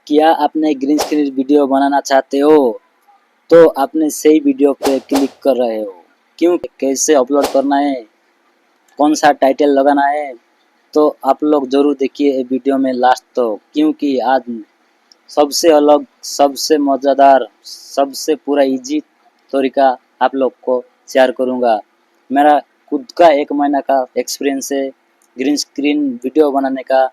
क्या आपने green screen video बनाना चाहते हो तो आपने सही वीडियो पे क्लिक कर रहे हो। क्यों, कैसे अपलोड करना है, कौन सा टाइटल लगाना है, तो आप लोग जरूर देखिए वीडियो में लास्ट तक, क्योंकि आज सबसे अलग, सबसे मज़ेदार, सबसे पूरा इजी तरीका आप लोग को शेयर करूँगा। मेरा खुद का 1 महीना का एक्सपीरियंस है ग्रीन स्क्रीन वीडियो बनाने का।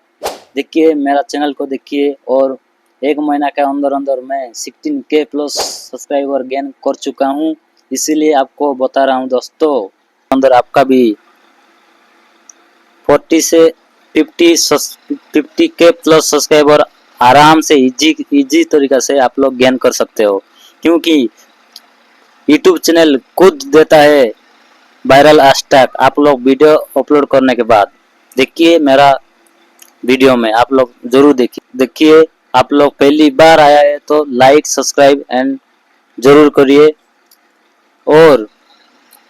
देखिए मेरा चैनल को देखिए, और 1 महीना के अंदर अंदर मैं 16K प्लस सब्सक्राइबर गेन कर चुका हूँ। इसीलिए आपको बता रहा हूँ दोस्तों, अंदर आपका भी 40 से 50K प्लस सब्सक्राइबर आराम से इजी तरीका से आप लोग गेन कर सकते हो, क्योंकि यूट्यूब चैनल खुद देता है वायरल हैशटैग आप लोग वीडियो अपलोड करने के बाद। देखिए मेरा वीडियो में आप लोग जरूर देखिए। आप लोग पहली बार आया है तो लाइक सब्सक्राइब एंड जरूर करिए, और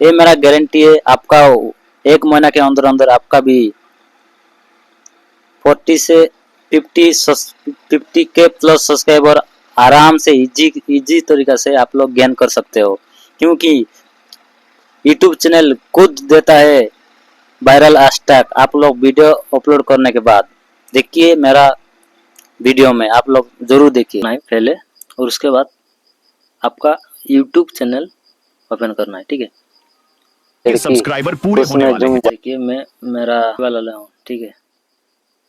ये मेरा गारंटी है आपका 1 महीना के अंदर अंदर आपका भी 40 से 50K प्लस सब्सक्राइबर आराम से इजी तरीका से आप लोग गेन कर सकते हो, क्योंकि यूट्यूब चैनल खुद देता है वायरल हैशटैग आप लोग वीडियो अपलोड करने के बाद। देखिए मेरा वीडियो में आप लोग जरूर देखिए पहले, और उसके बाद आपका यूट्यूब चैनल ओपन करना है, ठीक है। सब्सक्राइबर पूरे होने वाले हैं। देखिए मैं मेरा वाला ले हूँ, ठीक है,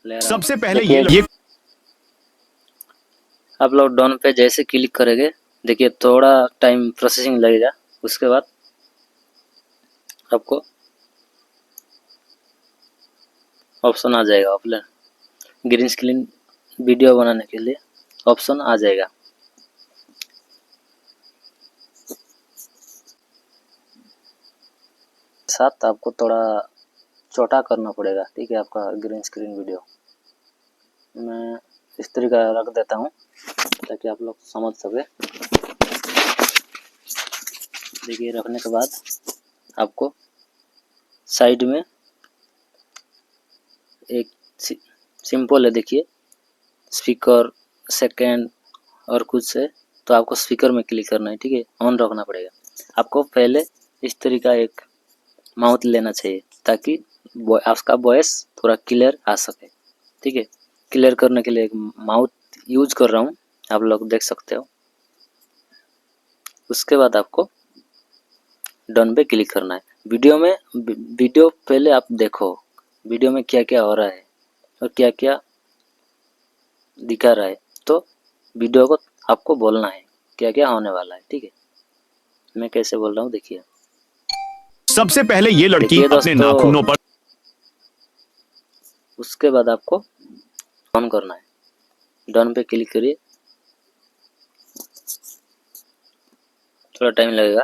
ले रहा हूँ। सबसे पहले ये आप लोग डन पे जैसे क्लिक करेंगे, देखिए थोड़ा टाइम प्रोसेसिंग लगेगा। उसके बाद आपको ऑप्शन आ जाएगा, ऑफलाइन ग्रीन स्क्रीन वीडियो बनाने के लिए ऑप्शन आ जाएगा। साथ आपको थोड़ा छोटा करना पड़ेगा, ठीक है, आपका ग्रीन स्क्रीन वीडियो। मैं इस तरीका रख देता हूँ ताकि आप लोग समझ सके। देखिए रखने के बाद आपको साइड में एक सिंपल है, देखिए स्पीकर सेकंड और कुछ है, तो आपको स्पीकर में क्लिक करना है, ठीक है, ऑन रखना पड़ेगा। आपको पहले इस तरीका एक माउथ लेना चाहिए ताकि आपका वॉइस थोड़ा क्लियर आ सके, ठीक है। क्लियर करने के लिए एक माउथ यूज कर रहा हूँ, आप लोग देख सकते हो। उसके बाद आपको डन पे क्लिक करना है। वीडियो पहले आप देखो वीडियो में क्या क्या हो रहा है और क्या क्या दिखा रहा है, तो वीडियो को आपको बोलना है क्या क्या होने वाला है, ठीक है। मैं कैसे बोल रहा हूँ देखिए। सबसे पहले ये लड़की अपने नाखूनों पर, उसके बाद आपको ऑन करना है, डन पे क्लिक करिए। थोड़ा टाइम लगेगा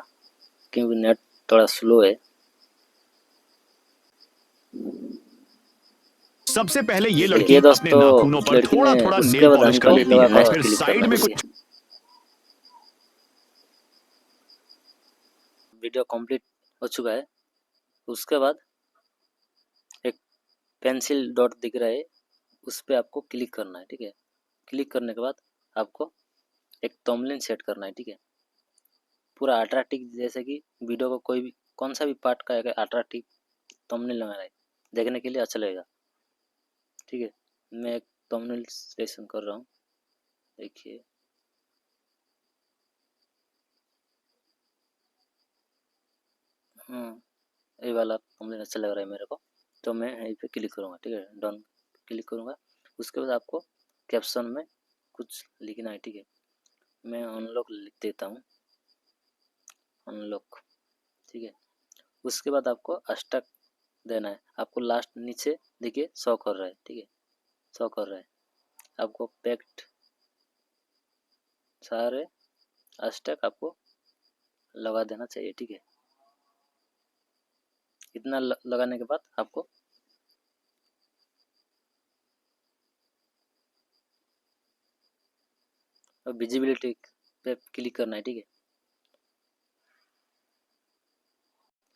क्योंकि नेट थोड़ा स्लो है। सबसे पहले ये लड़की देखिए अपने दोस्तों, नाखूनों पर लड़की थोड़ा ने थोड़ा उसके नेल बाद पॉलिश कर हमको लेती है और नेक्स्ट फिर क्लिक साइड करना में देखिए। कुछ वीडियो कंप्लीट हो चुका है। उसके बाद एक पेंसिल डॉट दिख रहा है, उस पर आपको क्लिक करना है, ठीक है। क्लिक करने के बाद आपको एक थंबनेल सेट करना है, ठीक है। पूरा अट्रैक्टिव, जैसे कि वीडियो को कोई भी कौन सा भी पार्ट का अट्रैक्टिव थंबनेल लगाना है, देखने के लिए अच्छा लगेगा, ठीक है। मैं एक थंबनेल सिलेक्शन कर रहा हूँ, देखिए। ये वाला थंबनेल अच्छा लग रहा है मेरे को, तो मैं यहीं पे क्लिक करूँगा, ठीक है, डन क्लिक करूँगा। उसके बाद आपको कैप्शन में कुछ लिखना है, ठीक है। मैं अनलॉक लिख देता हूँ, अनलॉक, ठीक है। उसके बाद आपको हैशटैग देना है। आपको लास्ट नीचे देखिए शो कर रहा है, ठीक है, शो कर रहा है। आपको पैक्ट सारे हैशटैग आपको लगा देना चाहिए, ठीक है। इतना लगाने के बाद आपको विजिबिलिटी पे क्लिक करना है, ठीक है।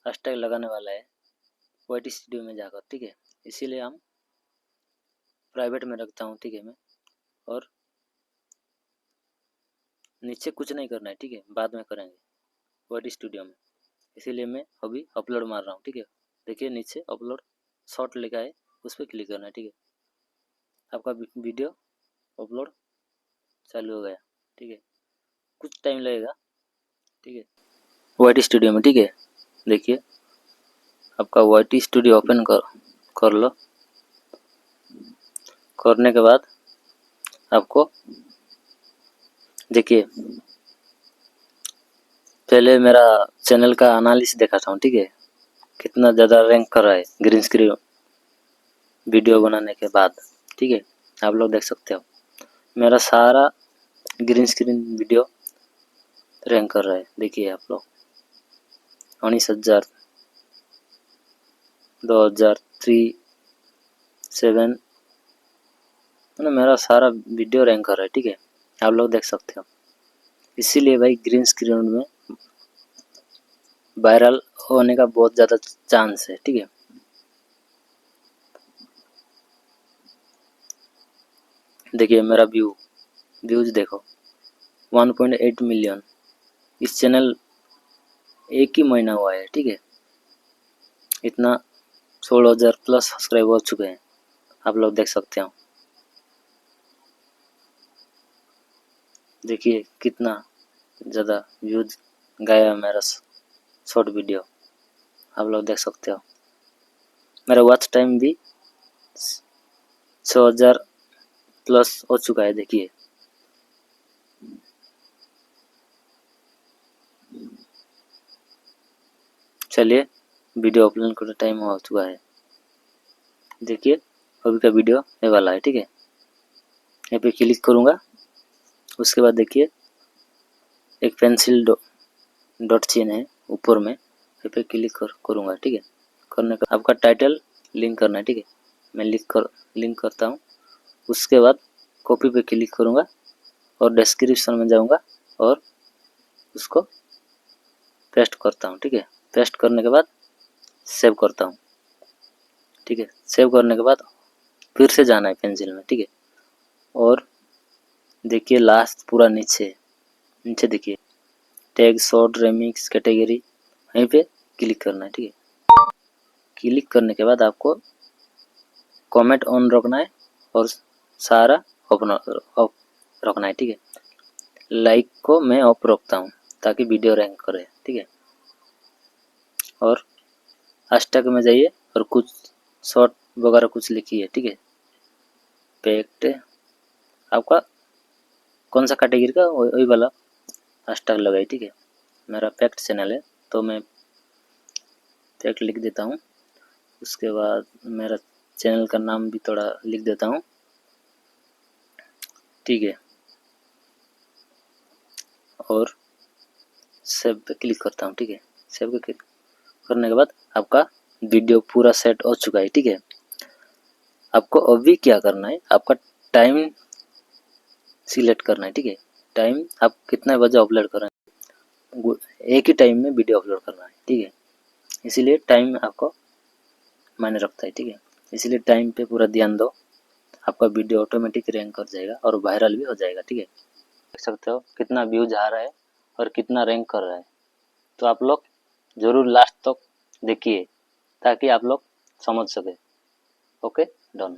हैशटैग लगाने वाला है वाईटी स्टूडियो में जाकर, ठीक है। इसीलिए हम प्राइवेट में रखता हूँ, ठीक है मैं। और नीचे कुछ नहीं करना है, ठीक है, बाद में करेंगे वाइटी स्टूडियो में। इसीलिए मैं अभी अपलोड मार रहा हूँ, ठीक है। देखिए नीचे अपलोड शॉर्ट लिखा है, उस पर क्लिक करना है, ठीक है। आपका वीडियो अपलोड चालू हो गया, ठीक है। कुछ टाइम लगेगा, ठीक है, वाइटी स्टूडियो में, ठीक है। देखिए आपका वाइटी स्टूडियो ओपन कर लो। करने के बाद आपको देखिए पहले मेरा चैनल का एनालिसिस दिखाता हूँ, ठीक है, कितना ज़्यादा रैंक कर रहा है ग्रीन स्क्रीन वीडियो बनाने के बाद, ठीक है। आप लोग देख सकते हो मेरा सारा ग्रीन स्क्रीन वीडियो रैंक कर रहा है। देखिए आप लोग 19,000, 2,000, 3, 7, मतलब मेरा सारा वीडियो रैंक कर रहा है, ठीक है। आप लोग देख सकते हो। इसीलिए भाई ग्रीन स्क्रीन में वायरल होने का बहुत ज़्यादा चांस है, ठीक है। देखिए मेरा व्यूज देखो 1.8 मिलियन। इस चैनल एक ही महीना हुआ है, ठीक है। इतना 16,000 प्लस सब्सक्राइब हो चुके हैं, आप लोग देख सकते हो। देखिए कितना ज़्यादा व्यूज गया मेरा शॉर्ट वीडियो, आप लोग देख सकते हो। मेरा वॉच टाइम भी 6,000 प्लस हो चुका है। देखिए चलिए वीडियो अपलोड करने टाइम हो चुका है। देखिए अभी का वीडियो ये वाला है, ठीक है। यहाँ पे क्लिक करूँगा, उसके बाद देखिए एक पेंसिल डॉट चिन्ह है ऊपर में, यहाँ पे क्लिक करूँगा, ठीक है। करने का आपका टाइटल लिंक करना है, ठीक है। मैं लिंक करता हूँ। उसके बाद कॉपी पे क्लिक करूँगा और डिस्क्रिप्शन में जाऊँगा और उसको पेस्ट करता हूँ, ठीक है। पेस्ट करने के बाद सेव करता हूँ, ठीक है। सेव करने के बाद फिर से जाना है पेंसिल में, ठीक है। और देखिए लास्ट पूरा नीचे देखिए टैग शॉर्ट रेमिक्स कैटेगरी, यहीं पे क्लिक करना है, ठीक है। क्लिक करने के बाद आपको कमेंट ऑन रखना है और सारा ऑफ रखना है, ठीक है। लाइक को मैं ऑफ रखता हूँ ताकि वीडियो रैंक करे, ठीक है। और हैशटैग में जाइए और कुछ शॉर्ट वगैरह कुछ लिखिए, ठीक है। पैक्ट आपका कौन सा कैटेगरी का वही वाला हैशटैग लगाइए, ठीक है। मेरा पैक्ट चैनल है तो मैं पैक्ट लिख देता हूँ। उसके बाद मेरा चैनल का नाम भी थोड़ा लिख देता हूँ, ठीक है। और सेव पे क्लिक करता हूँ, ठीक है। सेव पे क्लिक करने के बाद आपका वीडियो पूरा सेट हो चुका है, ठीक है। आपको अभी क्या करना है, आपका टाइम सिलेक्ट करना है, ठीक है। टाइम आप कितना बजे अपलोड कर रहे हैं, एक ही टाइम में वीडियो अपलोड करना है, ठीक है। इसीलिए टाइम आपको मायने रखता है, ठीक है। इसीलिए टाइम पे पूरा ध्यान दो, आपका वीडियो ऑटोमेटिक रैंक कर जाएगा और वायरल भी हो जाएगा, ठीक है। देख सकते हो कितना व्यूज आ रहा है और कितना रैंक कर रहा है। तो आप लोग जरूर लास्ट तक देखिए ताकि आप लोग समझ सके। Okay done.